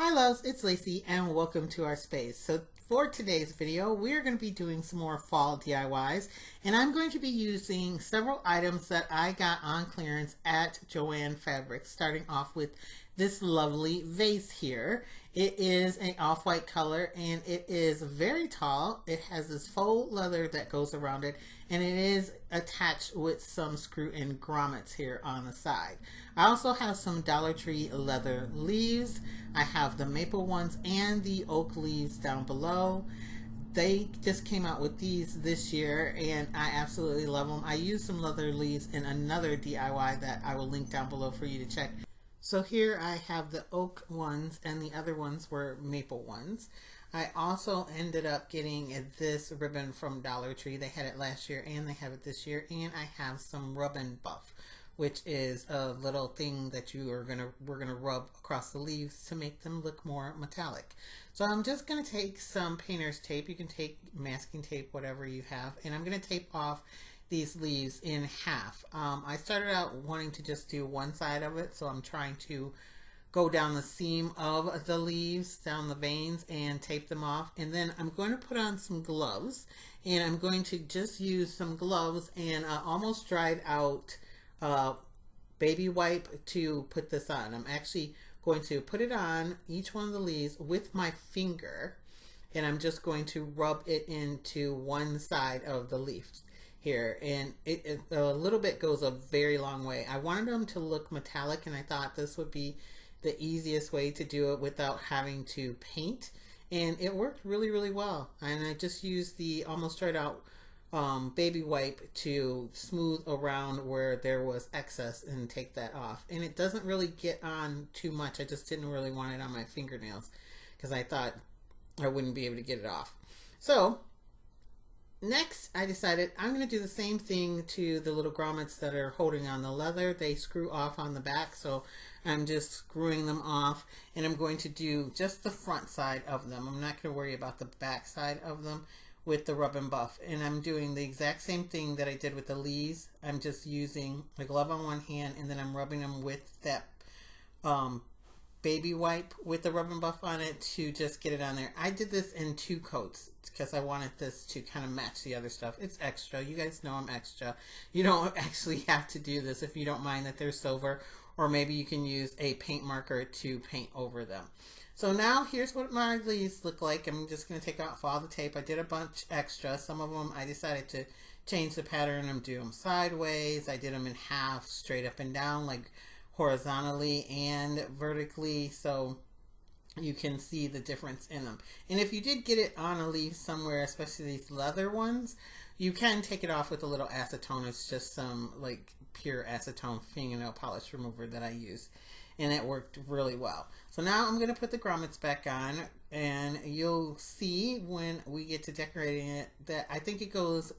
Hi loves, it's Lacey and welcome to our space. So for today's video, we're going to be doing some more fall DIYs and I'm going to be using several items that I got on clearance at Joann Fabrics, starting off with this lovely vase here. It is an off-white color and it is very tall. It has this faux leather that goes around it and it is attached with some screw-in grommets here on the side. I also have some Dollar Tree leather leaves. I have the maple ones and the oak leaves down below. They just came out with these this year and I absolutely love them. I used some leather leaves in another DIY that I will link down below for you to check. So here I have the oak ones and the other ones were maple ones. I also ended up getting this ribbon from Dollar Tree. They had it last year and they have it this year. And I have some rub and buff, which is a little thing that we're gonna rub across the leaves to make them look more metallic. So I'm just gonna take some painter's tape. You can take masking tape, whatever you have, and I'm gonna tape off these leaves in half. I started out wanting to just do one side of it, so I'm trying to go down the seam of the leaves, down the veins, and tape them off. And then I'm going to put on some gloves, and I'm going to just use some gloves and almost dried out baby wipe to put this on. I'm actually going to put it on each one of the leaves with my finger, and I'm just going to rub it into one side of the leaves here, and a little bit goes a very long way. I wanted them to look metallic and I thought this would be the easiest way to do it without having to paint, and it worked really well. And I just used the almost dried out baby wipe to smooth around where there was excess and take that off, and it doesn't really get on too much. I just didn't really want it on my fingernails because I thought I wouldn't be able to get it off. So next, I decided I'm going to do the same thing to the little grommets that are holding on the leather. They screw off on the back, so I'm just screwing them off, and I'm going to do just the front side of them. I'm not going to worry about the back side of them with the rub and buff. And I'm doing the exact same thing that I did with the leaves. I'm just using a glove on one hand, and then I'm rubbing them with that baby wipe with the rub and buff on it to just get it on there. I did this in 2 coats because I wanted this to kind of match the other stuff. It's extra. You guys know I'm extra. You don't actually have to do this if you don't mind that they're silver, or maybe you can use a paint marker to paint over them. So now here's what my leaves look like. I'm just going to take off all the tape. I did a bunch extra. Some of them I decided to change the pattern and do them sideways. I did them in half, straight up and down, like horizontally and vertically, so you can see the difference in them. And if you did get it on a leaf somewhere, especially these leather ones, you can take it off with a little acetone. It's just some like pure acetone fingernail polish remover that I use, and it worked really well. So now I'm going to put the grommets back on, and you'll see when we get to decorating it that I think it goes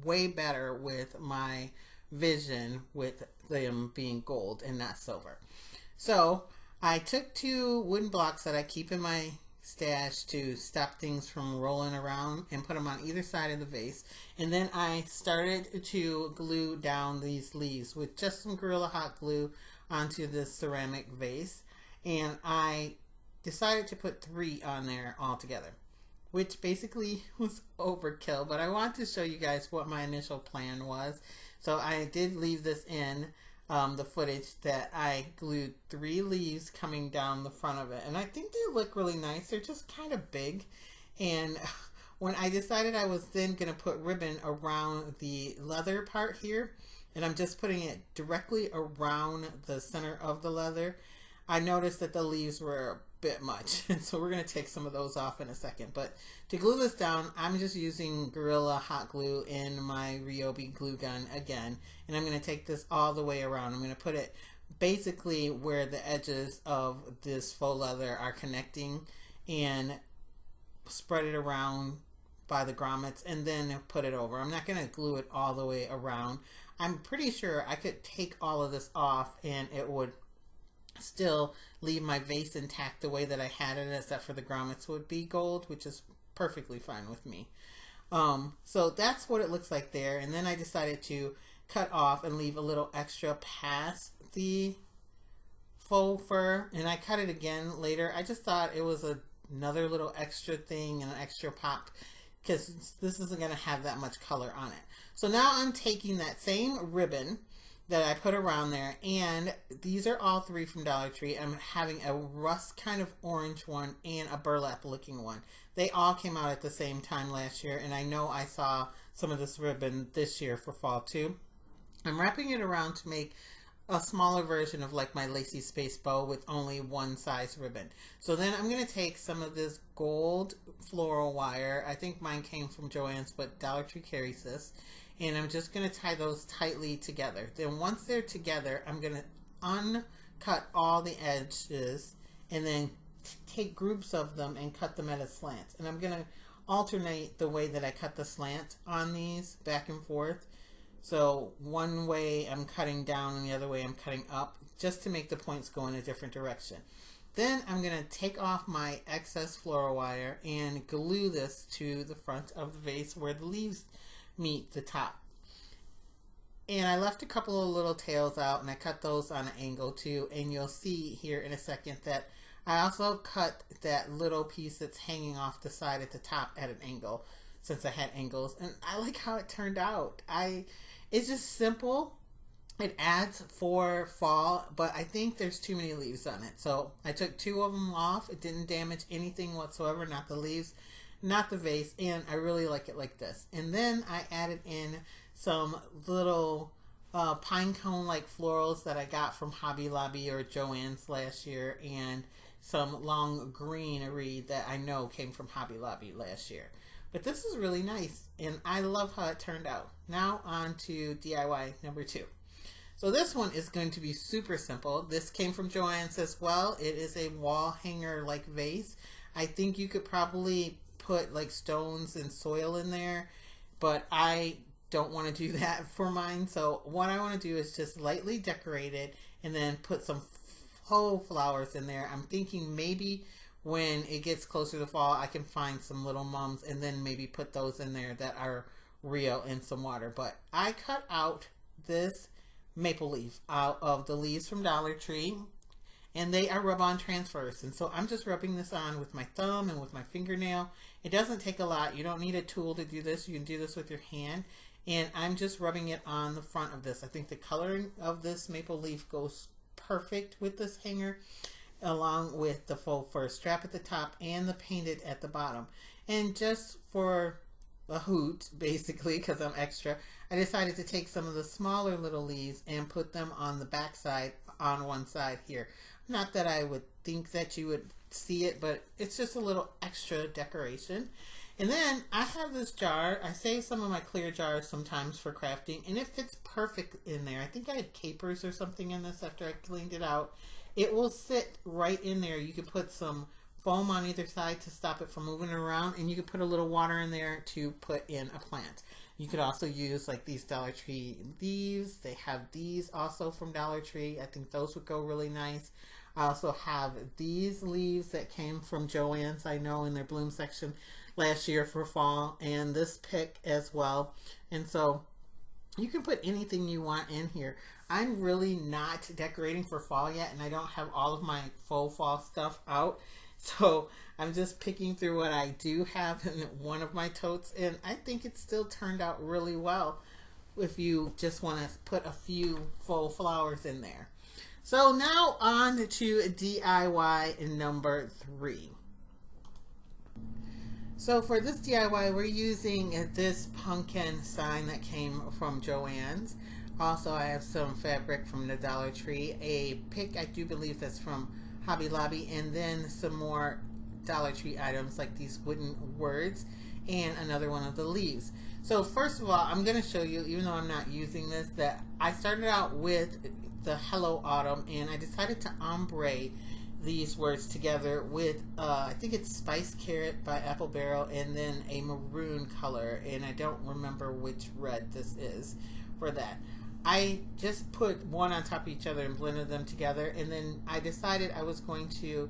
way better with my vision with them being gold and not silver. So I took 2 wooden blocks that I keep in my stash to stop things from rolling around and put them on either side of the vase, and then I started to glue down these leaves with just some Gorilla Hot Glue onto this ceramic vase, and I decided to put 3 on there all together, which basically was overkill, but I want to show you guys what my initial plan was. So I did leave this in the footage that I glued 3 leaves coming down the front of it, and I think they look really nice. They're just kind of big, and when I decided I was then going to put ribbon around the leather part here, and I'm just putting it directly around the center of the leather, I noticed that the leaves were a bit much, and so we're going to take some of those off in a second. But to glue this down, I'm just using Gorilla Hot Glue in my Ryobi glue gun again, and I'm going to take this all the way around. I'm going to put it basically where the edges of this faux leather are connecting and spread it around by the grommets and then put it over. I'm not going to glue it all the way around. I'm pretty sure I could take all of this off and it would still leave my vase intact the way that I had it, except for the grommets would be gold, which is perfectly fine with me. So that's what it looks like there. And then I decided to cut off and leave a little extra past the faux fur, and I cut it again later. I just thought it was another little extra thing and an extra pop, because this isn't going to have that much color on it. So now I'm taking that same ribbon that I put around there, and these are all three from Dollar Tree. I'm having a rust kind of orange one and a burlap looking one. They all came out at the same time last year, and I know I saw some of this ribbon this year for fall too. I'm wrapping it around to make a smaller version of like my Lacee space bow with only one size ribbon. So then I'm going to take some of this gold floral wire. I think mine came from Joanns, but Dollar Tree carries this. And I'm just going to tie those tightly together. Then once they're together, I'm going to uncut all the edges and then take groups of them and cut them at a slant. And I'm going to alternate the way that I cut the slant on these back and forth. So one way I'm cutting down and the other way I'm cutting up, just to make the points go in a different direction. Then I'm going to take off my excess floral wire and glue this to the front of the vase where the leaves meet the top. And I left a couple of little tails out, and I cut those on an angle too, and you'll see here in a second that I also cut that little piece that's hanging off the side at the top at an angle, since I had angles, and I like how it turned out. It's just simple. It adds for fall, but I think there's too many leaves on it, so I took two of them off. It didn't damage anything whatsoever, not the leaves, not the vase, and I really like it like this. And then I added in some little pine cone like florals that I got from Hobby Lobby or Joanns last year, and some long greenery that I know came from Hobby Lobby last year. But this is really nice, and I love how it turned out. Now on to DIY number 2. So this one is going to be super simple. This came from Joanns as well. It is a wall hanger like vase. I think you could probably put like stones and soil in there, but I don't want to do that for mine. So what I want to do is just lightly decorate it and then put some faux flowers in there. I'm thinking maybe when it gets closer to fall, I can find some little mums and then maybe put those in there that are real in some water. But I cut out this maple leaf out of the leaves from Dollar Tree, and they are rub-on transfers. And so I'm just rubbing this on with my thumb and with my fingernail. It doesn't take a lot. You don't need a tool to do this. You can do this with your hand. And I'm just rubbing it on the front of this. I think the coloring of this maple leaf goes perfect with this hanger, along with the faux fur strap at the top and the painted at the bottom. And just for a hoot, basically, because I'm extra, I decided to take some of the smaller little leaves and put them on the back side on one side here. Not that I would think that you would see it, but it's just a little extra decoration. And then I have this jar. I save some of my clear jars sometimes for crafting, and it fits perfect in there. I think I had capers or something in this after I cleaned it out. It will sit right in there. You could put some foam on either side to stop it from moving around, and you could put a little water in there to put in a plant. You could also use like these Dollar Tree leaves. They have these also from Dollar Tree. I think those would go really nice. I also have these leaves that came from Joanns, I know, in their bloom section last year for fall, and this pick as well. And so you can put anything you want in here. I'm really not decorating for fall yet, and I don't have all of my faux fall stuff out. So I'm just picking through what I do have in one of my totes, and I think it still turned out really well if you just want to put a few faux flowers in there. So now on to DIY number 3. So for this DIY, we're using this pumpkin sign that came from Joanns. Also, I have some fabric from the Dollar Tree, a pick I do believe that's from Hobby Lobby, and then some more Dollar Tree items like these wooden words and another one of the leaves. So first of all, I'm going to show you, even though I'm not using this, that I started out with the Hello Autumn, and I decided to ombre these words together with I think it's Spice Carrot by Apple Barrel, and then a maroon color, and I don't remember which red this is for that. I just put one on top of each other and blended them together, and then I decided I was going to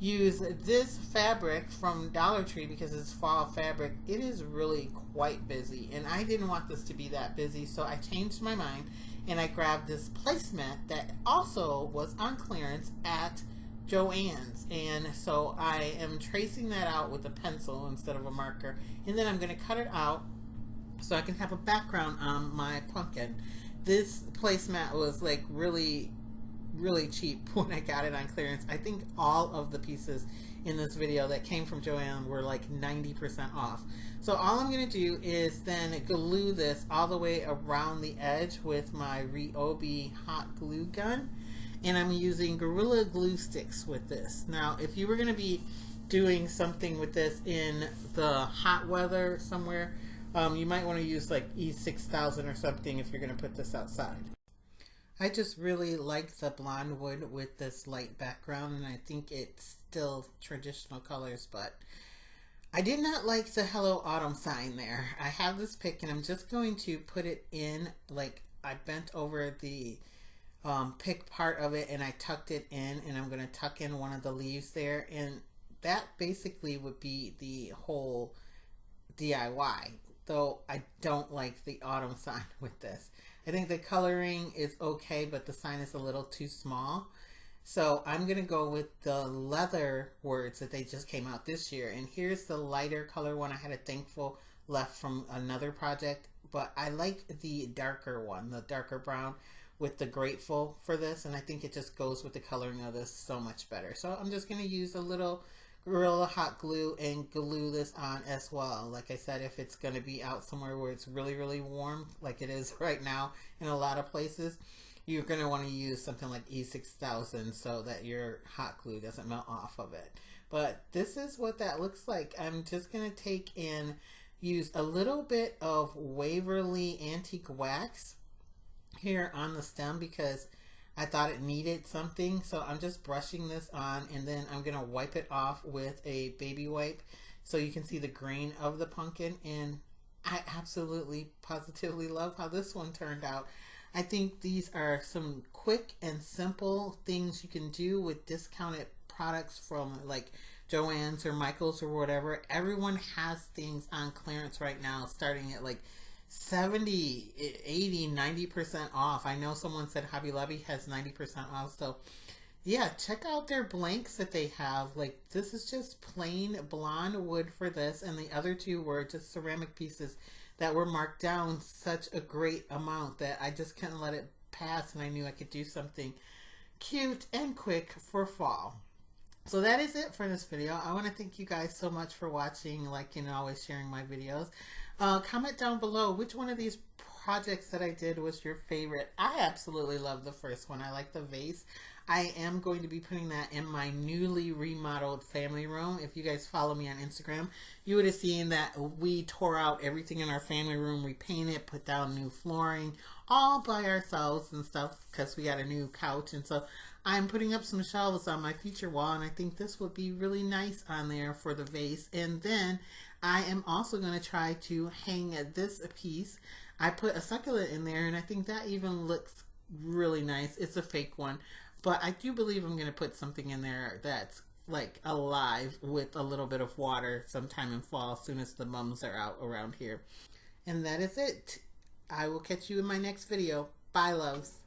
use this fabric from Dollar Tree because it's fall fabric. It is really quite busy, and I didn't want this to be that busy, so I changed my mind and I grabbed this placemat that also was on clearance at Joanns, and so I am tracing that out with a pencil instead of a marker, and then I'm going to cut it out so I can have a background on my pumpkin. This placemat was like really cheap when I got it on clearance. I think all of the pieces in this video that came from Joann were like 90% off. So all I'm going to do is then glue this all the way around the edge with my Ryobi hot glue gun, and I'm using Gorilla Glue sticks with this. Now if you were going to be doing something with this in the hot weather somewhere, you might want to use like E6000 or something if you're going to put this outside. I just really like the blonde wood with this light background, and I think it's still traditional colors, but I did not like the Hello Autumn sign there. I have this pick and I'm just going to put it in, like I bent over the pick part of it and I tucked it in, and I'm going to tuck in one of the leaves there, and that basically would be the whole DIY. Though I don't like the autumn sign with this. I think the coloring is okay, but the sign is a little too small. So I'm going to go with the leather words that they just came out this year. And here's the lighter color one. I had a thankful left from another project, but I like the darker one, the darker brown with the grateful for this. And I think it just goes with the coloring of this so much better. So I'm just going to use a little Gorilla hot glue and glue this on as well. Like I said, if it's going to be out somewhere where it's really warm like it is right now in a lot of places, you're going to want to use something like E6000 so that your hot glue doesn't melt off of it. But this is what that looks like. I'm just going to take and use a little bit of Waverly Antique Wax here on the stem because I thought it needed something, so I'm just brushing this on, and then I'm going to wipe it off with a baby wipe so you can see the grain of the pumpkin. And I absolutely positively love how this one turned out. I think these are some quick and simple things you can do with discounted products from like Joann's or Michael's or whatever. Everyone has things on clearance right now starting at like 70, 80, 90% off. I know someone said Hobby Lobby has 90% off. So yeah, check out their blanks that they have. Like this is just plain blonde wood for this, and the other two were just ceramic pieces that were marked down such a great amount that I just couldn't let it pass, and I knew I could do something cute and quick for fall. So that is it for this video. I want to thank you guys so much for watching, liking, and always sharing my videos. Comment down below which one of these projects that I did was your favorite. I absolutely love the first one. I like the vase. I am going to be putting that in my newly remodeled family room. If you guys follow me on Instagram, you would have seen that we tore out everything in our family room, repainted, put down new flooring, all by ourselves and stuff because we got a new couch. And so I'm putting up some shelves on my feature wall, and I think this would be really nice on there for the vase. And then I am also going to try to hang this piece. I put a succulent in there, and I think that even looks really nice. It's a fake one, but I do believe I'm going to put something in there that's like alive with a little bit of water sometime in fall as soon as the mums are out around here. And that is it. I will catch you in my next video. Bye, loves.